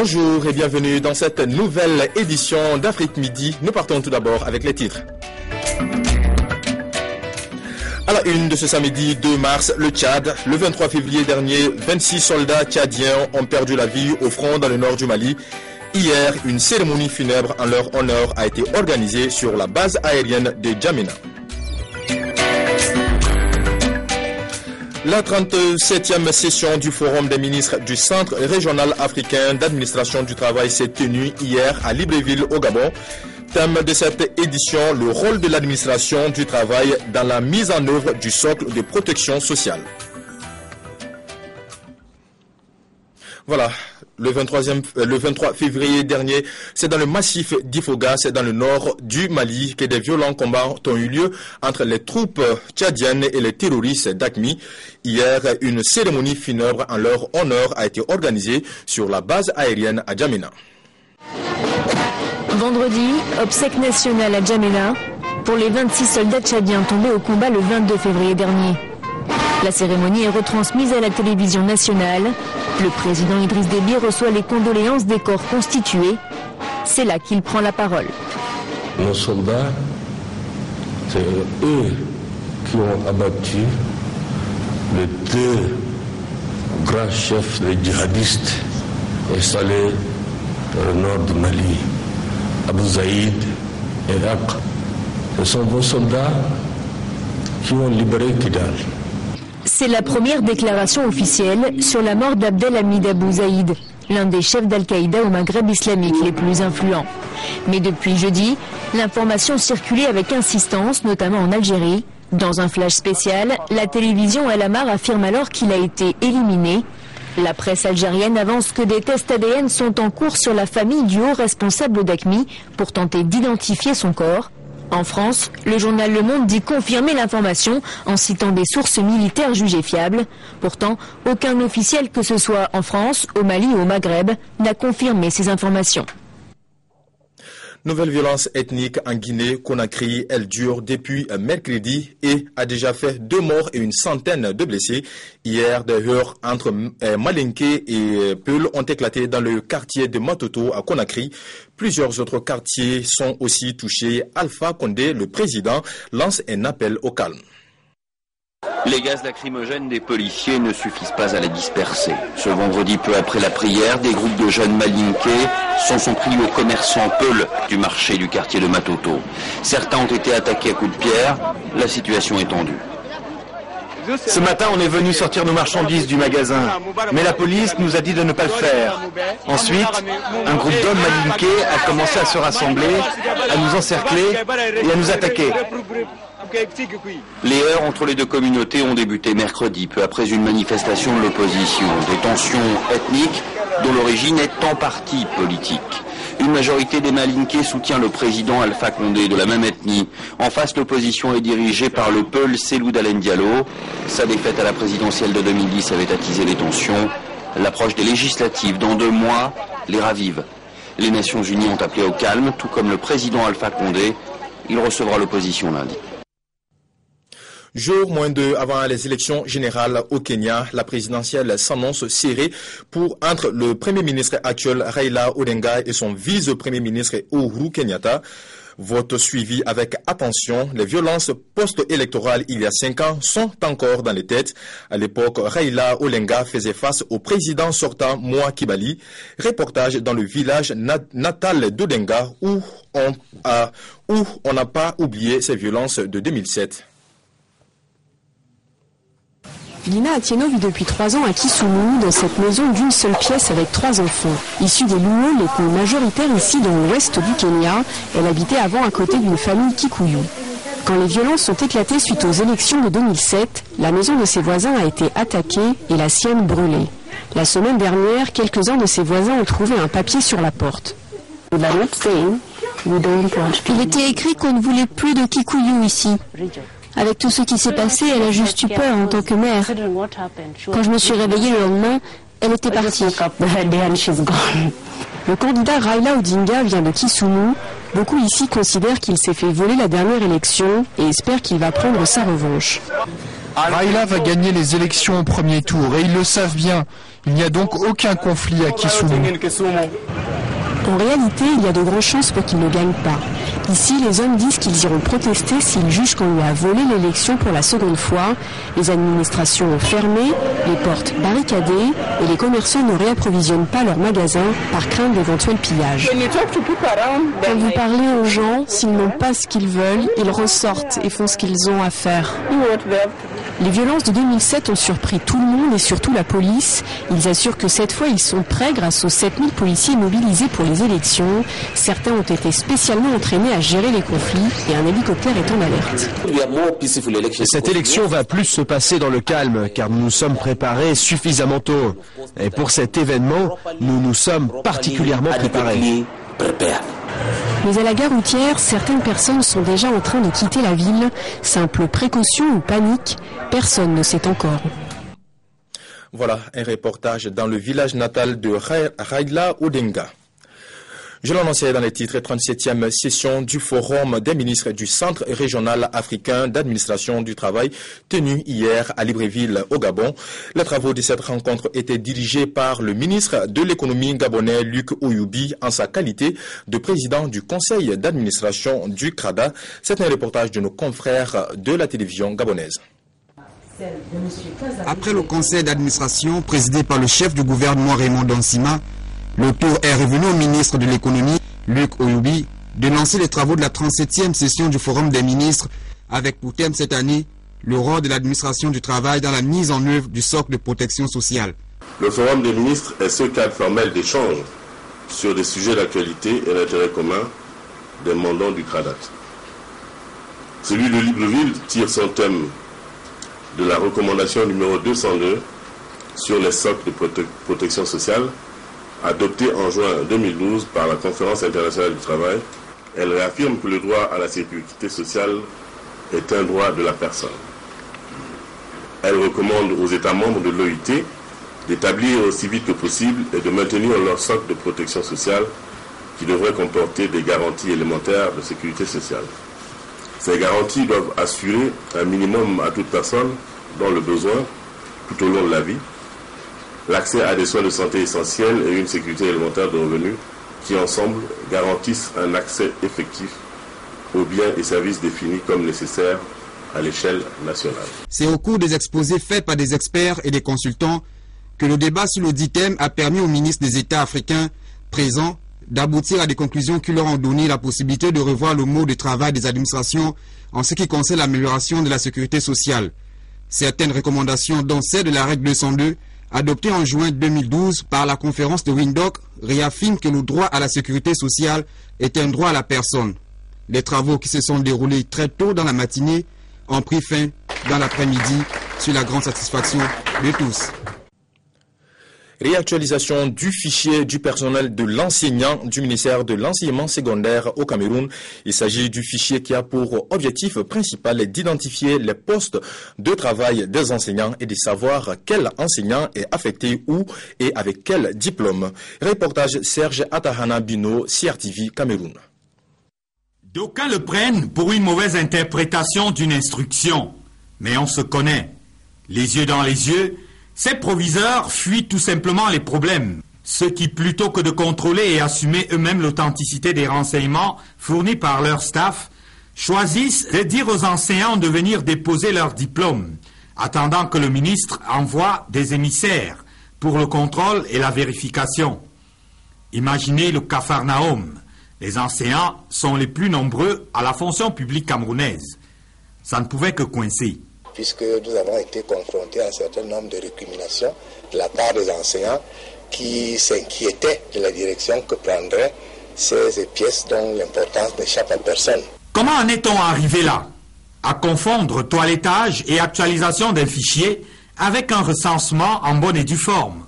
Bonjour et bienvenue dans cette nouvelle édition d'Afrique Midi. Nous partons tout d'abord avec les titres. À la une de ce samedi 2 mars, le Tchad. Le 23 février dernier, 26 soldats tchadiens ont perdu la vie au front dans le nord du Mali. Hier, une cérémonie funèbre en leur honneur a été organisée sur la base aérienne de Djamena. La 37e session du Forum des ministres du Centre régional africain d'administration du travail s'est tenue hier à Libreville au Gabon. Thème de cette édition, le rôle de l'administration du travail dans la mise en œuvre du socle de protection sociale. Voilà, le 23 février dernier, c'est dans le massif d'Ifoga, c'est dans le nord du Mali que des violents combats ont eu lieu entre les troupes tchadiennes et les terroristes d'AQMI. Hier, une cérémonie funèbre en leur honneur a été organisée sur la base aérienne à Djamena. Vendredi, obsèques nationales à Djamena pour les 26 soldats tchadiens tombés au combat le 22 février dernier. La cérémonie est retransmise à la télévision nationale. Le président Idriss Déby reçoit les condoléances des corps constitués. C'est là qu'il prend la parole. Nos soldats, c'est eux qui ont abattu les deux grands chefs des djihadistes installés dans le nord du Mali, Abou Zaïd et Aqra. Ce sont vos soldats qui ont libéré Kidal. C'est la première déclaration officielle sur la mort d'Abdelhamid Abou Zaïd, l'un des chefs d'Al-Qaïda au Maghreb islamique les plus influents. Mais depuis jeudi, l'information circulait avec insistance, notamment en Algérie. Dans un flash spécial, la télévision El Amar affirme alors qu'il a été éliminé. La presse algérienne avance que des tests ADN sont en cours sur la famille du haut responsable d'AQMI pour tenter d'identifier son corps. En France, le journal Le Monde dit confirmer l'information en citant des sources militaires jugées fiables. Pourtant, aucun officiel, que ce soit en France, au Mali ou au Maghreb, n'a confirmé ces informations. Nouvelle violence ethnique en Guinée-Conakry, elle dure depuis mercredi et a déjà fait 2 morts et une centaine de blessés. Hier, des heurts entre Malinké et Peul ont éclaté dans le quartier de Matoto à Conakry. Plusieurs autres quartiers sont aussi touchés. Alpha Condé, le président, lance un appel au calme. Les gaz lacrymogènes des policiers ne suffisent pas à les disperser. Ce vendredi, peu après la prière, des groupes de jeunes malinqués sont pris aux commerçants Peul du marché du quartier de Matoto. Certains ont été attaqués à coups de pierre. La situation est tendue. Ce matin, on est venu sortir nos marchandises du magasin, mais la police nous a dit de ne pas le faire. Ensuite, un groupe d'hommes malinqués a commencé à se rassembler, à nous encercler et à nous attaquer. Les heurts entre les deux communautés ont débuté mercredi, peu après une manifestation de l'opposition. Des tensions ethniques dont l'origine est en partie politique. Une majorité des Malinqués soutient le président Alpha Condé de la même ethnie. En face, l'opposition est dirigée par le Peul Cellou Dalein Diallo. Sa défaite à la présidentielle de 2010 avait attisé les tensions. L'approche des législatives dans 2 mois les ravive. Les Nations Unies ont appelé au calme, tout comme le président Alpha Condé. Il recevra l'opposition lundi. Jour moins 2 avant les élections générales au Kenya, la présidentielle s'annonce serrée entre le Premier ministre actuel Raila Odinga et son vice-premier ministre Uhuru Kenyatta. Vote suivi avec attention. Les violences post-électorales il y a 5 ans sont encore dans les têtes. À l'époque, Raila Odinga faisait face au président sortant Moi Kibali. Reportage dans le village natal d'Odinga où on n'a pas oublié ces violences de 2007. Lina Atieno vit depuis 3 ans à Kisumu, dans cette maison d'une seule pièce avec 3 enfants. Issue des Luo, l'ethnie majoritaire ici dans l'ouest du Kenya, elle habitait avant à côté d'une famille Kikuyu. Quand les violences ont éclaté suite aux élections de 2007, la maison de ses voisins a été attaquée et la sienne brûlée. La semaine dernière, quelques-uns de ses voisins ont trouvé un papier sur la porte. Il était écrit qu'on ne voulait plus de Kikuyu ici. Avec tout ce qui s'est passé, elle a juste eu peur en tant que mère. Quand je me suis réveillée le lendemain, elle était partie. Le candidat Raila Odinga vient de Kisumu. Beaucoup ici considèrent qu'il s'est fait voler la dernière élection et espèrent qu'il va prendre sa revanche. Raila va gagner les élections au premier tour et ils le savent bien. Il n'y a donc aucun conflit à Kisumu. En réalité, il y a de grandes chances pour qu'il ne gagne pas. Ici, les hommes disent qu'ils iront protester s'ils jugent qu'on lui a volé l'élection pour la seconde fois. Les administrations ont fermé, les portes barricadées et les commerçants ne réapprovisionnent pas leurs magasins par crainte d'éventuels pillages. Quand vous parlez aux gens, s'ils n'ont pas ce qu'ils veulent, ils ressortent et font ce qu'ils ont à faire. Les violences de 2007 ont surpris tout le monde et surtout la police. Ils assurent que cette fois, ils sont prêts grâce aux 7000 policiers mobilisés pour les élections. Certains ont été spécialement entraînés à gérer les conflits et un hélicoptère est en alerte. Cette élection va plus se passer dans le calme car nous nous sommes préparés suffisamment tôt. Et pour cet événement, nous nous sommes particulièrement préparés. Mais à la gare routière, certaines personnes sont déjà en train de quitter la ville. Simple précaution ou panique, personne ne sait encore. Voilà un reportage dans le village natal de Raila Odinga. Je l'annonçais dans les titres, 37e session du Forum des ministres du Centre régional africain d'administration du travail tenue hier à Libreville au Gabon. Les travaux de cette rencontre étaient dirigés par le ministre de l'économie gabonais Luc Oyoubi en sa qualité de président du conseil d'administration du CRADA. C'est un reportage de nos confrères de la télévision gabonaise. Après le conseil d'administration présidé par le chef du gouvernement Raymond Donsima, le tour est revenu au ministre de l'économie, Luc Oyoubi, de lancer les travaux de la 37e session du Forum des ministres avec pour thème cette année le rôle de l'administration du travail dans la mise en œuvre du socle de protection sociale. Le Forum des ministres est ce cadre formel d'échange sur des sujets d'actualité et d'intérêt commun des mandants du CRADAT. Celui de Libreville tire son thème de la recommandation numéro 202 sur les socles de protection sociale adoptée en juin 2012 par la Conférence internationale du travail. Elle réaffirme que le droit à la sécurité sociale est un droit de la personne. Elle recommande aux États membres de l'OIT d'établir aussi vite que possible et de maintenir leur socle de protection sociale qui devrait comporter des garanties élémentaires de sécurité sociale. Ces garanties doivent assurer un minimum à toute personne dans le besoin tout au long de la vie, l'accès à des soins de santé essentiels et une sécurité élémentaire de revenus qui ensemble garantissent un accès effectif aux biens et services définis comme nécessaires à l'échelle nationale. C'est au cours des exposés faits par des experts et des consultants que le débat sur le dit thème a permis aux ministres des États africains présents d'aboutir à des conclusions qui leur ont donné la possibilité de revoir le mode de travail des administrations en ce qui concerne l'amélioration de la sécurité sociale. Certaines recommandations, dont celle de la règle 202, adoptée en juin 2012 par la conférence de Windhoek, réaffirment que le droit à la sécurité sociale est un droit à la personne. Les travaux qui se sont déroulés très tôt dans la matinée ont pris fin dans l'après-midi sur la grande satisfaction de tous. Réactualisation du fichier du personnel de l'enseignant du ministère de l'enseignement secondaire au Cameroun. Il s'agit du fichier qui a pour objectif principal d'identifier les postes de travail des enseignants et de savoir quel enseignant est affecté où et avec quel diplôme. Reportage Serge Atahana Bino, CRTV Cameroun. D'aucuns le prennent pour une mauvaise interprétation d'une instruction, mais on se connaît. Les yeux dans les yeux, ces proviseurs fuient tout simplement les problèmes. Ceux qui, plutôt que de contrôler et assumer eux-mêmes l'authenticité des renseignements fournis par leur staff, choisissent de dire aux enseignants de venir déposer leur diplôme, attendant que le ministre envoie des émissaires pour le contrôle et la vérification. Imaginez le Capharnaüm. Les enseignants sont les plus nombreux à la fonction publique camerounaise. Ça ne pouvait que coincer. Puisque nous avons été confrontés à un certain nombre de récriminations de la part des enseignants qui s'inquiétaient de la direction que prendraient ces pièces dont l'importance n'échappe à personne. Comment en est-on arrivé là? À confondre toilettage et actualisation d'un fichier avec un recensement en bonne et due forme.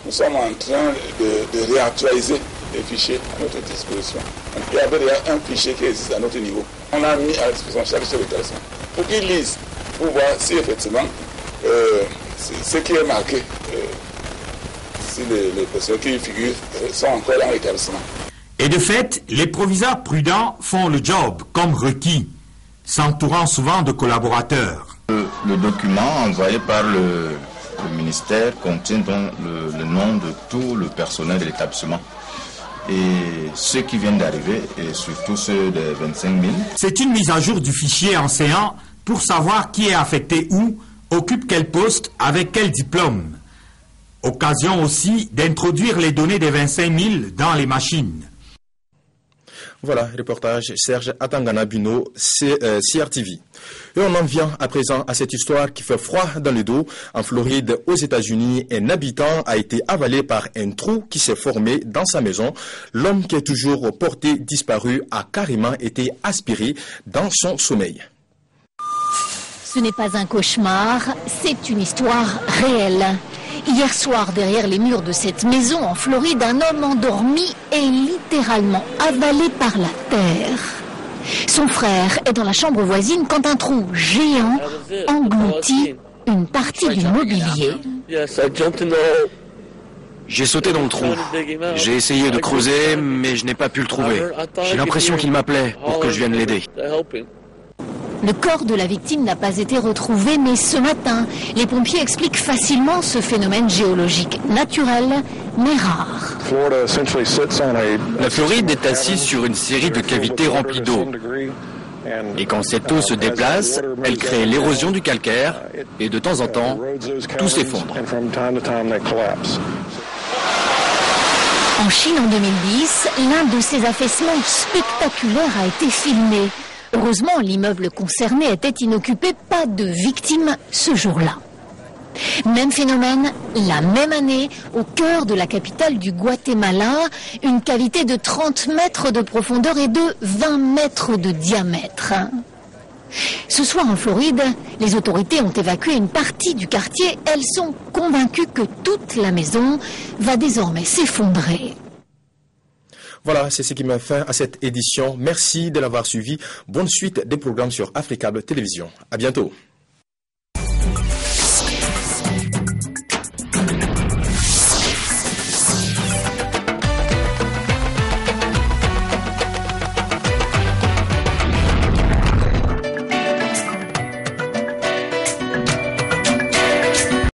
Nous sommes en train de réactualiser les fichiers à notre disposition. Il y avait déjà un fichier qui existe à notre niveau. On l'a mis à la disposition de chaque chef d'établissement pour qu'ils lisent, pour voir si effectivement ce qui est marqué, si les personnes qui y figurent sont encore dans l'établissement. Et de fait, les proviseurs prudents font le job comme requis, s'entourant souvent de collaborateurs. Le document envoyé par le ministère contient donc le nom de tout le personnel de l'établissement. Et ceux qui viennent d'arriver, et surtout ceux des 25 000. C'est une mise à jour du fichier enseignant pour savoir qui est affecté où, occupe quel poste, avec quel diplôme. Occasion aussi d'introduire les données des 25 000 dans les machines. Voilà, reportage Serge Atangana Buno, CRTV. Et on en vient à présent à cette histoire qui fait froid dans le dos. En Floride, aux États-Unis, un habitant a été avalé par un trou qui s'est formé dans sa maison. L'homme qui est toujours porté disparu a carrément été aspiré dans son sommeil. Ce n'est pas un cauchemar, c'est une histoire réelle. Hier soir, derrière les murs de cette maison en Floride, un homme endormi est littéralement avalé par la terre. Son frère est dans la chambre voisine quand un trou géant engloutit une partie du mobilier. J'ai sauté dans le trou. J'ai essayé de creuser, mais je n'ai pas pu le trouver. J'ai l'impression qu'il m'appelait pour que je vienne l'aider. Le corps de la victime n'a pas été retrouvé, mais ce matin, les pompiers expliquent facilement ce phénomène géologique naturel, mais rare. La Floride est assise sur une série de cavités remplies d'eau. Et quand cette eau se déplace, elle crée l'érosion du calcaire, et de temps en temps, tout s'effondre. En Chine, en 2010, l'un de ces affaissements spectaculaires a été filmé. Heureusement, l'immeuble concerné était inoccupé, pas de victimes ce jour-là. Même phénomène, la même année, au cœur de la capitale du Guatemala, une cavité de 30 mètres de profondeur et de 20 mètres de diamètre. Ce soir en Floride, les autorités ont évacué une partie du quartier. Elles sont convaincues que toute la maison va désormais s'effondrer. Voilà, c'est ce qui met fin à cette édition. Merci de l'avoir suivi. Bonne suite des programmes sur Africable Télévision. À bientôt.